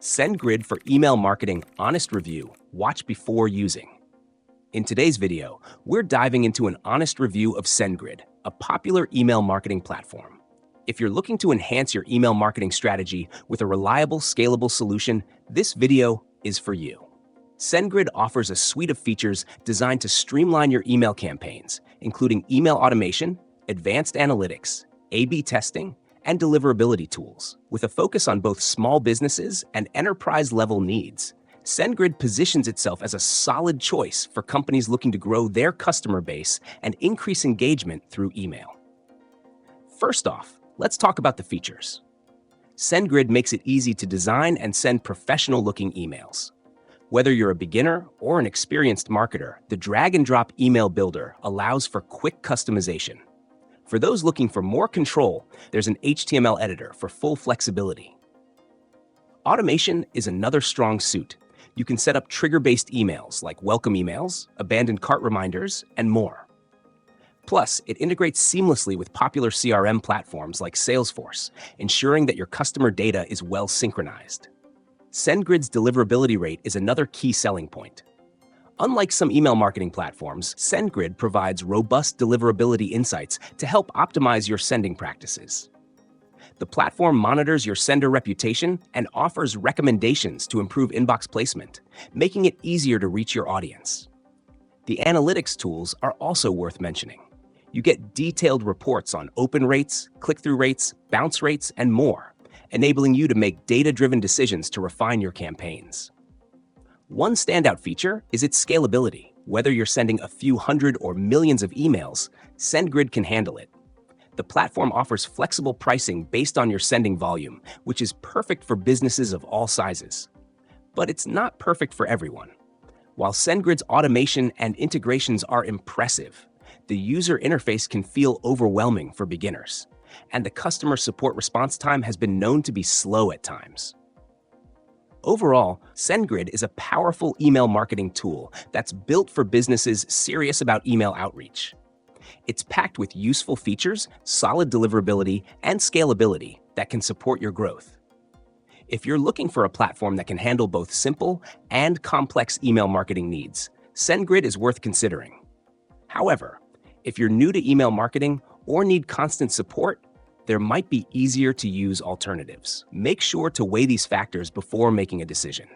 SendGrid for email marketing honest review. Watch before using. In today's video, we're diving into an honest review of SendGrid, a popular email marketing platform. If you're looking to enhance your email marketing strategy with a reliable, scalable solution, this video is for you. SendGrid offers a suite of features designed to streamline your email campaigns, including email automation, advanced analytics, A/B testing, and deliverability tools. With a focus on both small businesses and enterprise-level needs, SendGrid positions itself as a solid choice for companies looking to grow their customer base and increase engagement through email. First off, let's talk about the features. SendGrid makes it easy to design and send professional-looking emails. Whether you're a beginner or an experienced marketer, the drag-and-drop email builder allows for quick customization. For those looking for more control, there's an HTML editor for full flexibility. Automation is another strong suit. You can set up trigger-based emails like welcome emails, abandoned cart reminders, and more. Plus, it integrates seamlessly with popular CRM platforms like Salesforce, ensuring that your customer data is well synchronized. SendGrid's deliverability rate is another key selling point. Unlike some email marketing platforms, SendGrid provides robust deliverability insights to help optimize your sending practices. The platform monitors your sender reputation and offers recommendations to improve inbox placement, making it easier to reach your audience. The analytics tools are also worth mentioning. You get detailed reports on open rates, click-through rates, bounce rates, and more, enabling you to make data-driven decisions to refine your campaigns. One standout feature is its scalability. Whether you're sending a few hundred or millions of emails, SendGrid can handle it. The platform offers flexible pricing based on your sending volume, which is perfect for businesses of all sizes. But it's not perfect for everyone. While SendGrid's automation and integrations are impressive, the user interface can feel overwhelming for beginners, and the customer support response time has been known to be slow at times. Overall, SendGrid is a powerful email marketing tool that's built for businesses serious about email outreach. It's packed with useful features, solid deliverability, and scalability that can support your growth. If you're looking for a platform that can handle both simple and complex email marketing needs, SendGrid is worth considering. However, if you're new to email marketing or need constant support, there might be easier to use alternatives. Make sure to weigh these factors before making a decision.